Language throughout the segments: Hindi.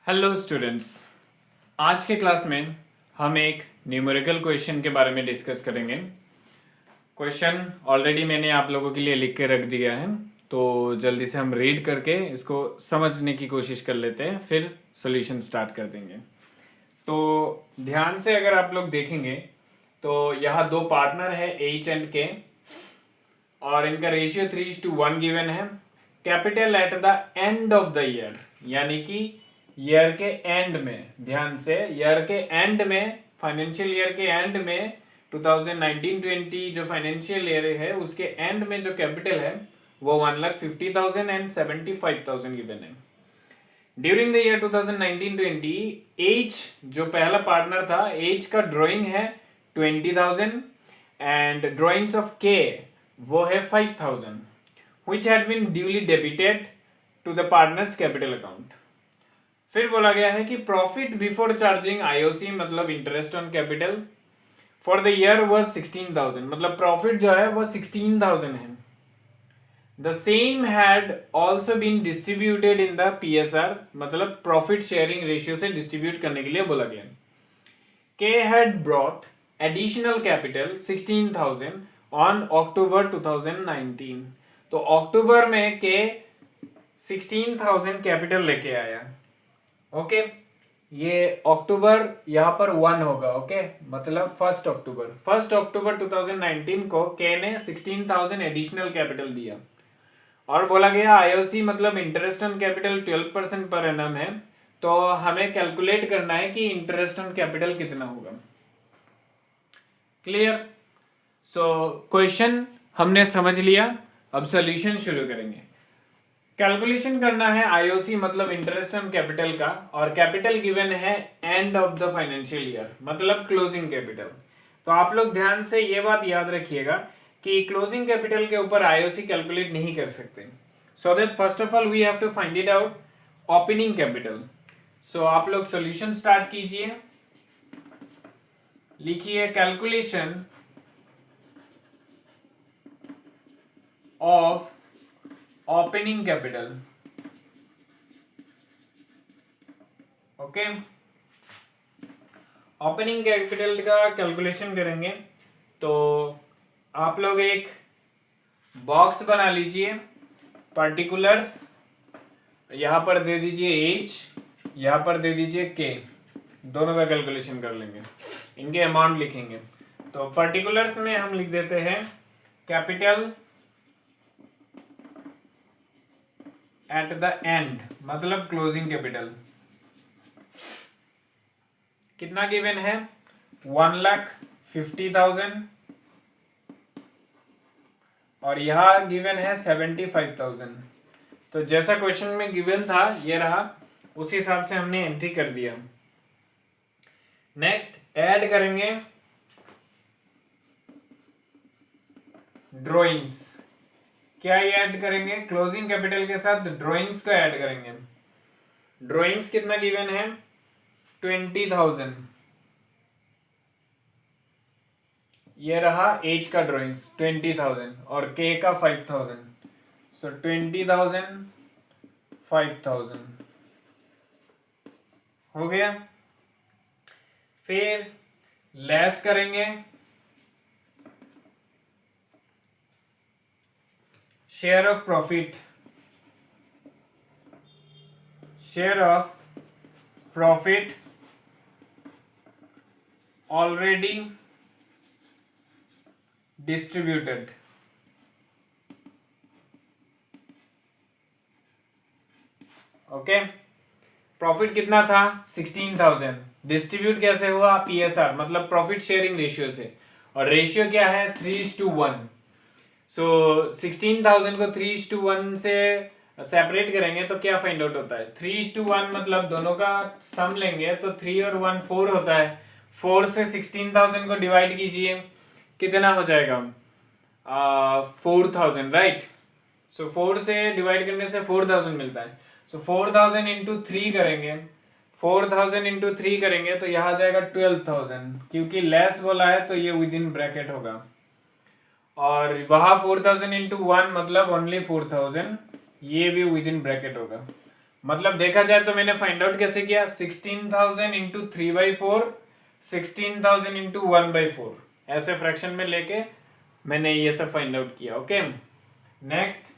हेलो स्टूडेंट्स, आज के क्लास में हम एक न्यूमेरिकल क्वेश्चन के बारे में डिस्कस करेंगे। क्वेश्चन ऑलरेडी मैंने आप लोगों के लिए लिख के रख दिया है, तो जल्दी से हम रीड करके इसको समझने की कोशिश कर लेते हैं, फिर सॉल्यूशन स्टार्ट कर देंगे। तो ध्यान से अगर आप लोग देखेंगे तो यहाँ दो पार्टनर है एच एंड के और इनका रेशियो 3:1 गिवन है। Capital at the end of the year, यानी कि ईयर के एंड में, ध्यान से ईयर के एंड में, फाइनेंशियल ईयर के एंड में 2019-20 जो फाइनेंशियल ईयर है उसके एंड में जो कैपिटल है वो 1,50,000 एंड 75,000 गिवन है। ड्यूरिंग द ईयर 2019-20 एज जो पहला पार्टनर था, एज का ड्राइंग है 20,000 एंड ड्राइंग्स ऑफ के वो है 5,000 which had been duly debited to the partners capital account। फिर बोला गया है कि प्रॉफिट बिफोर चार्जिंग आईओसी मतलब interest on capital for the year was 16,000, मतलब प्रॉफिट जो है वो 16,000 है। The same had also been distributed in the PSR, मतलब प्रॉफिट शेयरिंग रेशियो से डिस्ट्रीब्यूट करने के लिए बोला गया। K had brought additional capital 16,000 on October 2019, तो अक्टूबर में के 16,000 कैपिटल लेके आया। ओके, ये अक्टूबर यहाँ पर 1 होगा। ओके, मतलब 1 अक्टूबर 2019 को के ने 16,000 एडिशनल कैपिटल दिया और बोला गया आईओसी मतलब interest on capital 12% per annum है, तो हमें कैलकुलेट करना है कि इंटरेस्ट ऑन कैपिटल कितना होगा। क्लियर? सो क्वेश्चन हमने समझ लिया, अब सॉल्यूशन शुरू करेंगे। कैलकुलेशन करना है आईओसी मतलब इंटरेस्ट ऑन कैपिटल का, और कैपिटल गिवन है end of the financial year मतलब क्लोजिंग कैपिटल। तो आप लोग ध्यान से ये बात याद रखिएगा कि क्लोजिंग कैपिटल के ऊपर आईओसी कैलकुलेट नहीं कर सकते। So that first of all we have to find it out opening capital. So आप लोग सॉल्यूशन स्टार्ट कीजिए, लिखिए calculation of opening capital. Okay, opening capital का कैलकुलेशन करेंगे तो आप लोग एक बॉक्स बना लीजिए, पर्टिकुलर्स यहां पर दे दीजिए एच, यहां पर दे दीजिए के, दोनों का कैलकुलेशन कर लेंगे, इनके अमाउंट लिखेंगे। तो पर्टिकुलर्स में हम लिख देते हैं कैपिटल एट द एंड मतलब क्लोजिंग कैपिटल कितना गिवन है 1,50,000 और यहां गिवन है 75,000। तो जैसा क्वेश्चन में गिवन था ये रहा, उस हिसाब से हमने एंट्री कर दिया। नेक्स्ट ऐड करेंगे ड्रॉइंग्स। क्या ये ऐड करेंगे? क्लोजिंग कैपिटल के साथ ड्रॉइंग्स को ऐड करेंगे। ड्रॉइंग्स कितना गिवन है 20,000, ये रहा एच का ड्रॉइंग्स 20,000 और के का 5,000। सो 20,000 5,000 हो गया। फिर लेस करेंगे share of profit, share of profit already distributed. Okay, profit कितना था 16,000, डिस्ट्रीब्यूट कैसे हुआ पीएसआर मतलब प्रॉफिट शेयरिंग रेशियो से, और रेशियो क्या है 3:1। सो 16,000 को 3:1 से सेपरेट करेंगे तो क्या फाइंड आउट होता है 3:1 मतलब दोनों का सम लेंगे तो 3 और 1 4 होता है। 4 से 16,000 को डिवाइड कीजिए, कितना हो जाएगा 4,000, राइट। सो 4 से डिवाइड करने से 4,000 मिलता है। सो 4,000 इंटू 3 करेंगे, 4,000 इंटू 3 करेंगे तो यहाँ आ जाएगा 12,000, क्योंकि लेस बोला है तो ये विद इन ब्रैकेट होगा, और वहां 4,000 इंटू 1 मतलब ओनली 4,000, ये भी विद इन ब्रैकेट होगा। मतलब देखा जाए तो मैंने फाइंड आउट कैसे किया, 16,000 इंटू 3/4, 16,000 इंटू 1/4, ऐसे फ्रैक्शन में लेके मैंने ये सब फाइंड आउट किया। ओके, नेक्स्ट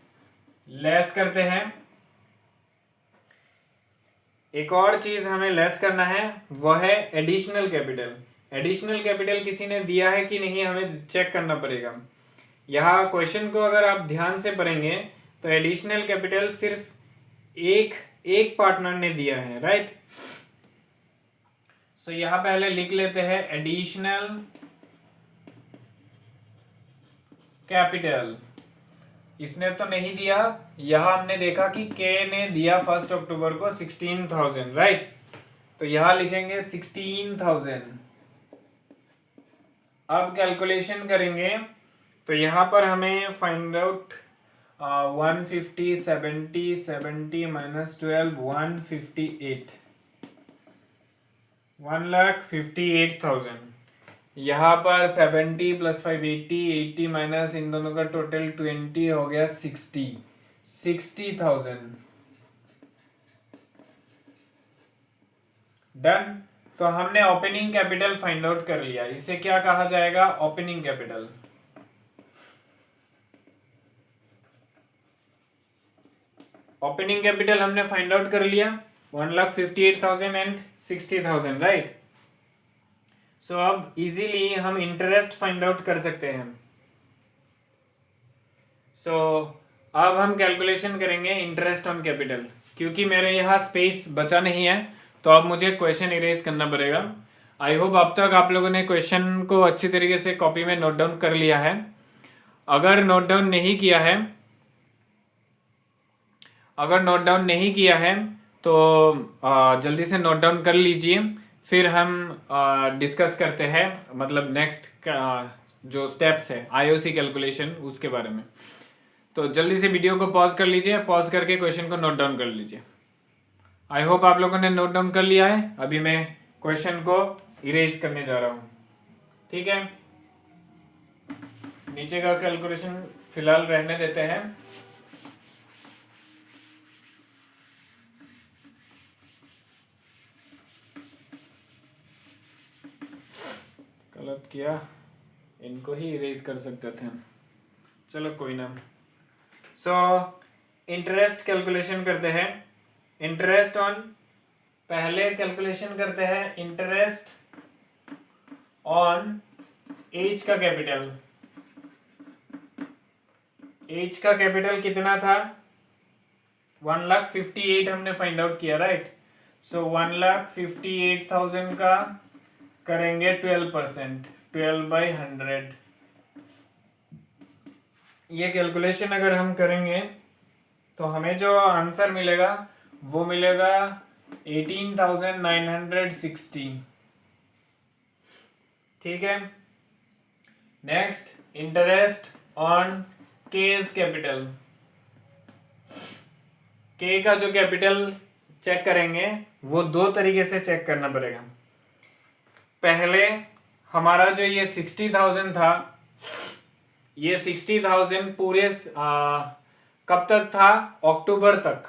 लेस करते हैं। एक और चीज हमें लेस करना है, वो है एडिशनल कैपिटल। एडिशनल कैपिटल किसी ने दिया है कि नहीं हमें चेक करना पड़ेगा। यहाँ क्वेश्चन को अगर आप ध्यान से पढ़ेंगे तो एडिशनल कैपिटल सिर्फ एक पार्टनर ने दिया है, राइट। सो यहां पहले लिख लेते हैं एडिशनल कैपिटल। इसने तो नहीं दिया, यहां हमने देखा कि के ने दिया 1 अक्टूबर को 16,000, राइट। तो यहां लिखेंगे 16,000। अब कैलकुलेशन करेंगे तो यहां पर हमें फाइंड आउट 150, 70, 70 माइनस 12, 158, 1,58,000। यहाँ पर 70 प्लस 5 80, 80 माइनस इन दोनों का टोटल 20 हो गया 60,000। डन। तो हमने ओपनिंग कैपिटल फाइंड आउट कर लिया। इसे क्या कहा जाएगा, ओपनिंग कैपिटल। ओपनिंग कैपिटल हमने फाइंड आउट कर लिया 1,58,000 एंड 60,000, राइट। सो अब इजीली हम इंटरेस्ट फाइंड आउट कर सकते हैं। सो अब हम कैलकुलेशन करेंगे इंटरेस्ट ऑन कैपिटल। क्योंकि मेरे यहाँ स्पेस बचा नहीं है तो अब मुझे क्वेश्चन इरेज करना पड़ेगा। आई होप अब तक आप लोगों ने क्वेश्चन को अच्छी तरीके से कॉपी में नोट डाउन कर लिया है। अगर नोट डाउन नहीं किया है तो जल्दी से नोट डाउन कर लीजिए, फिर हम डिस्कस करते हैं मतलब नेक्स्ट जो स्टेप्स है आईओसी कैलकुलेशन उसके बारे में। तो जल्दी से वीडियो को पॉज कर लीजिए, पॉज करके क्वेश्चन को नोट डाउन कर लीजिए। आई होप आप लोगों ने नोट डाउन कर लिया है। अभी मैं क्वेश्चन को इरेज करने जा रहा हूँ, ठीक है। नीचे का कैलकुलेशन फिलहाल रहने देते हैं। गलत किया, इनको ही इरेज कर सकते थे, चलो कोई ना। सो इंटरेस्ट कैलकुलेशन करते हैं। इंटरेस्ट ऑन, पहले कैलकुलेशन करते हैं इंटरेस्ट ऑन एज का कैपिटल। एज का कैपिटल कितना था, 1,58,000 हमने फाइंड आउट किया, राइट। सो 1,58,000 का करेंगे 12%, 12/100। ये कैलकुलेशन अगर हम करेंगे तो हमें जो आंसर मिलेगा वो मिलेगा 18,960, ठीक है। Next interest on case capital. के का जो कैपिटल चेक करेंगे वो दो तरीके से चेक करना पड़ेगा। पहले हमारा जो ये 60,000 था, ये 60,000 पूरे कब तक था, अक्टूबर तक।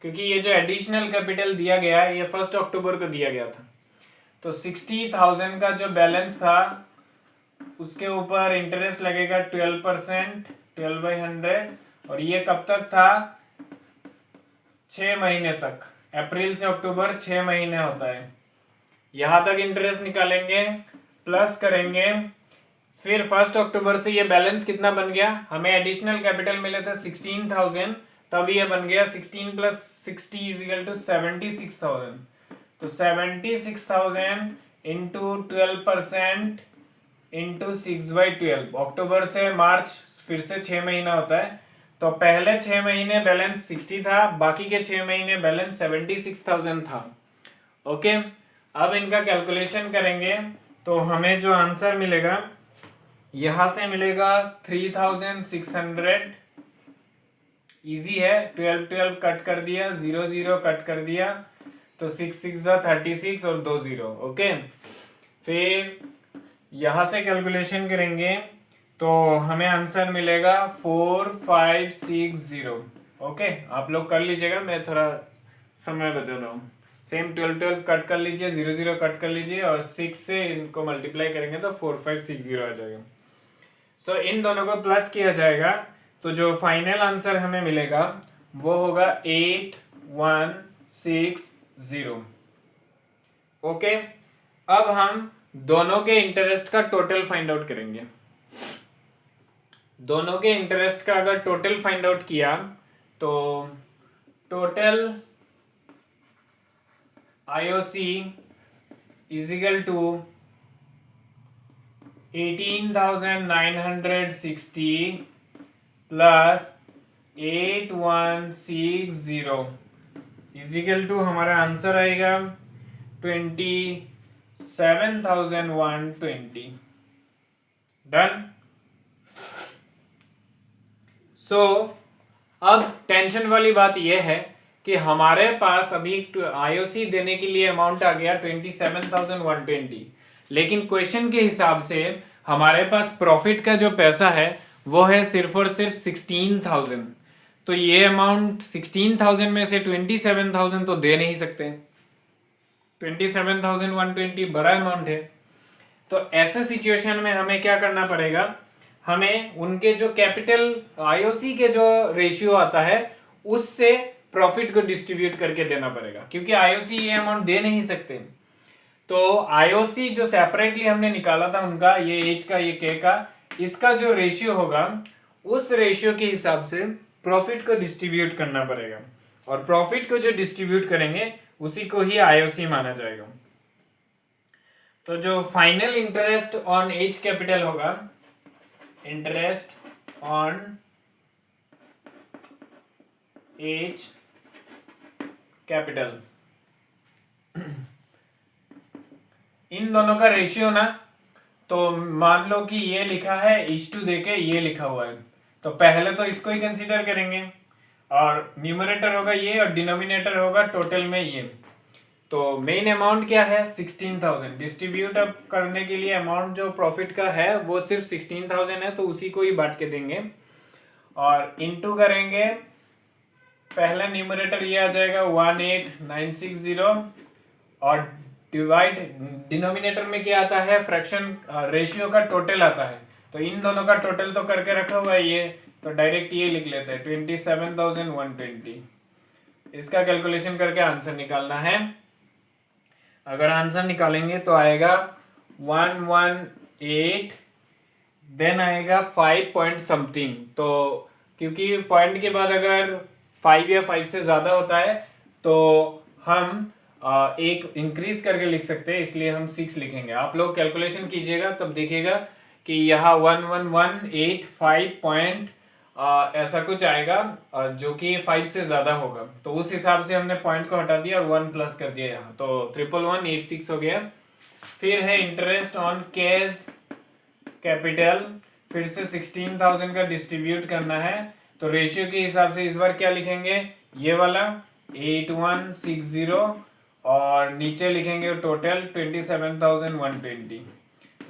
क्योंकि ये जो एडिशनल कैपिटल दिया गया है ये 1 अक्टूबर को दिया गया था। तो 60,000 का जो बैलेंस था उसके ऊपर इंटरेस्ट लगेगा 12%, 12/100। और ये कब तक था, 6 महीने तक, अप्रैल से अक्टूबर 6 महीने होता है। यहां तक इंटरेस्ट निकालेंगे, प्लस करेंगे, फिर 1 अक्टूबर से ये बैलेंस कितना बन गया, हमें एडिशनल कैपिटल मिले थे 16,000, तब ये बन गया 16 + 60 = 76,000। तो 76,000 इंटू 12% इंटू 6/12, अक्टूबर से मार्च फिर से 6 महीना होता है। तो पहले 6 महीने बैलेंस 60 था, बाकी के 6 महीने बैलेंस 76,000 था। ओके, अब इनका कैलकुलेशन करेंगे तो हमें जो आंसर मिलेगा यहां से मिलेगा 3,600। इजी है, 12 कट कर दिया, 0 कट कर दिया, तो 6 36 और 2 0। ओके, फिर यहां से कैलकुलेशन करेंगे तो हमें आंसर मिलेगा 4560। ओके, आप लोग कर लीजिएगा, मैं थोड़ा समय बचा था। सेम 12 कट कर लीजिए, 0 कट कर लीजिए और 6 से इनको मल्टीप्लाई करेंगे तो 4560 आ जाएगा। सो इन दोनों को प्लस किया जाएगा तो जो फाइनल आंसर हमें मिलेगा वो होगा 8160। ओके, अब हम दोनों के इंटरेस्ट का टोटल फाइंड आउट करेंगे। दोनों के इंटरेस्ट का अगर टोटल फाइंड आउट किया तो total IOC is equal to 18,960 plus 8160 is equal to हमारा आंसर आएगा 27,120। डन। सो अब टेंशन वाली बात यह है कि हमारे पास अभी IOC देने के लिए अमाउंट आ गया 27,120, लेकिन क्वेश्चन के हिसाब से हमारे पास प्रॉफिट का जो पैसा है वो है सिर्फ और सिर्फ 16,000। तो ये अमाउंट 16,000 में से 27,000 तो दे नहीं सकते। 27,120 बड़ा अमाउंट है। तो ऐसे सिचुएशन में हमें क्या करना पड़ेगा, हमें उनके जो कैपिटल IOC के जो रेशियो आता है उससे प्रॉफिट को डिस्ट्रीब्यूट करके देना पड़ेगा, क्योंकि IOC ये अमाउंट दे नहीं सकते। तो IOC जो सेपरेटली हमने निकाला था उनका, ये एच का ये के का, इसका जो रेशियो होगा उस रेशियो के हिसाब से प्रॉफिट को डिस्ट्रीब्यूट करना पड़ेगा, और प्रॉफिट को जो डिस्ट्रीब्यूट करेंगे उसी को ही IOC माना जाएगा। तो जो final interest on H capital होगा, इंटरेस्ट ऑन एच कैपिटल, इन दोनों का रेशियो ना, तो मान लो कि ये लिखा है इस टू देके ये लिखा हुआ है, तो पहले तो इसको ही कंसीडर करेंगे, और न्यूमरेटर होगा ये और डिनोमिनेटर होगा टोटल में ये। तो मेन अमाउंट क्या है 16,000, डिस्ट्रीब्यूट अप करने के लिए अमाउंट जो प्रॉफिट का है वो सिर्फ 16,000 है, तो उसी को ही बांट के देंगे और इनटू करेंगे। पहला न्यूमरेटर ये आ जाएगा 18,960 और डिवाइड डिनोमिनेटर में क्या आता है, फ्रैक्शन रेशियो का टोटल आता है, तो इन दोनों का टोटल तो करके रखा हुआ है ये, तो डायरेक्ट ये लिख लेते हैं 27,120। इसका कैलकुलेशन करके आंसर निकालना है। अगर आंसर निकालेंगे तो आएगा 118, देन आएगा 5 पॉइंट समथिंग। तो क्योंकि पॉइंट के बाद अगर 5 या 5 से ज़्यादा होता है तो हम एक इंक्रीज करके लिख सकते हैं, इसलिए हम 6 लिखेंगे। आप लोग कैलकुलेशन कीजिएगा तब देखिएगा कि यहाँ 11,185 पॉइंट ऐसा कुछ आएगा जो कि 5 से ज़्यादा होगा, तो उस हिसाब से हमने पॉइंट को हटा दिया और 1 प्लस कर दिया यहाँ, तो 11,186 हो गया। फिर है इंटरेस्ट ऑन कैश कैपिटल, फिर से 16,000 का डिस्ट्रीब्यूट करना है, तो रेशियो के हिसाब से इस बार क्या लिखेंगे, ये वाला 8160 और नीचे लिखेंगे टोटल 27,120।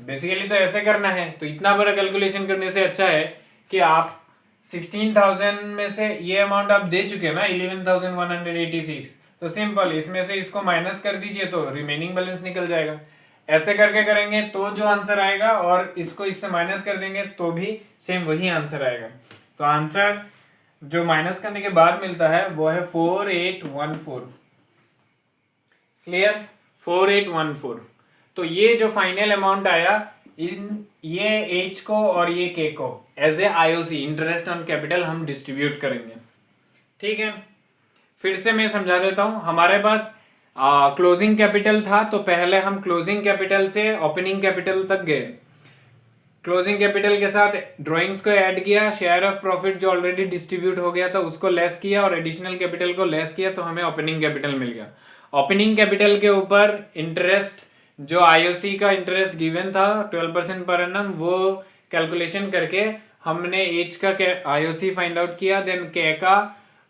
बेसिकली तो ऐसे करना है, तो इतना बड़ा कैलकुलेशन करने से अच्छा है कि आप 16,000 में से ये अमाउंट आप दे चुके हैं ना 11,186, तो सिंपल इसमें से इसको माइनस कर दीजिए तो रिमेनिंग बैलेंस निकल जाएगा। ऐसे करके करेंगे तो जो आंसर आएगा और इसको इससे माइनस कर देंगे तो भी सेम वही आंसर आएगा। तो आंसर जो माइनस करने के बाद मिलता है वो है 4814। क्लियर, 4814। तो ये जो फाइनल अमाउंट आया, ये एच को और ये के को as a IOC interest on capital हम डिस्ट्रीब्यूट करेंगे। ठीक है, फिर से मैं समझा देता हूं। हमारे पास क्लोजिंग कैपिटल था, तो पहले हम क्लोजिंग कैपिटल से ओपनिंग कैपिटल तक गए, क्लोजिंग कैपिटल के साथ ड्राइंग्स को ऐड किया, शेयर ऑफ प्रॉफिट जो ऑलरेडी डिस्ट्रीब्यूट हो गया था उसको लेस किया और एडिशनल कैपिटल को लेस किया, तो हमें ओपनिंग कैपिटल मिल गया। ओपनिंग कैपिटल के ऊपर इंटरेस्ट जो IOC का इंटरेस्ट गिवन था 12% पर एनम, वो कैलकुलेशन करके हमने एच का IOC फाइंड आउट किया। देन के का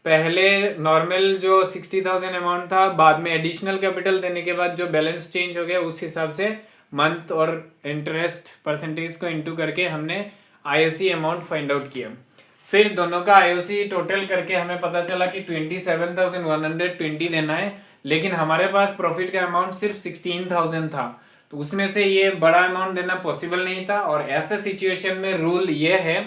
पहले नॉर्मल जो 60,000 अमाउंट था, बाद में एडिशनल कैपिटल देने के बाद जो बैलेंस चेंज हो गया उस हिसाब से मंथ और इंटरेस्ट परसेंटेज को इंटू करके हमने IOC अमाउंट फाइंड आउट किया। फिर दोनों का आईओसी टोटल करके हमें पता चला कि 27,120 देना है, लेकिन हमारे पास प्रॉफिट का अमाउंट सिर्फ 16,000 था, तो उसमें से ये बड़ा अमाउंट देना पॉसिबल नहीं था। और ऐसे सिचुएशन में रूल ये है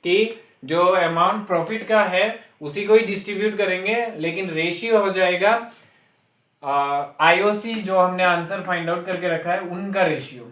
कि जो अमाउंट प्रॉफिट का है उसी को ही डिस्ट्रीब्यूट करेंगे, लेकिन रेशियो हो जाएगा आईओसी जो हमने आंसर फाइंड आउट करके रखा है उनका रेशियो।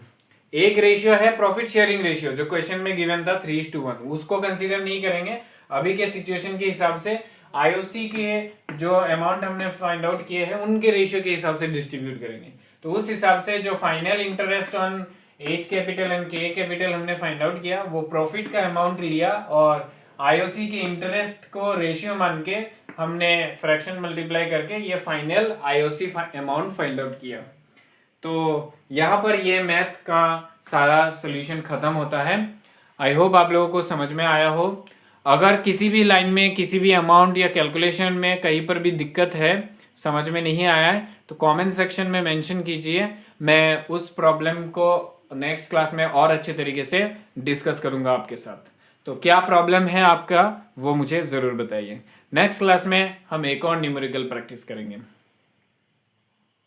एक रेशियो है प्रॉफिट शेयरिंग रेशियो जो क्वेश्चन में गिवन था 3:1, उसको कंसीडर नहीं करेंगे। अभी के सिचुएशन के हिसाब से आईओसी के जो अमाउंट हमने फाइंड आउट किए हैं उनके रेशियो के हिसाब से डिस्ट्रीब्यूट करेंगे। तो उस हिसाब से जो final interest on H capital and के कैपिटल हमने फाइंड आउट किया वो प्रॉफिट का अमाउंट लिया और आईओसी के इंटरेस्ट को रेशियो मान के हमने फ्रैक्शन मल्टीप्लाई करके ये final IOC amount find out किया। तो यहाँ पर ये मैथ का सारा सॉल्यूशन खत्म होता है। आई होप आप लोगों को समझ में आया हो। अगर किसी भी लाइन में किसी भी अमाउंट या कैलकुलेशन में कहीं पर भी दिक्कत है, समझ में नहीं आया है, तो कमेंट सेक्शन में मेंशन कीजिए। मैं उस प्रॉब्लम को नेक्स्ट क्लास में और अच्छे तरीके से डिस्कस करूँगा आपके साथ। तो क्या प्रॉब्लम है आपका वो मुझे ज़रूर बताइए। नेक्स्ट क्लास में हम एक और न्यूमेरिकल प्रैक्टिस करेंगे।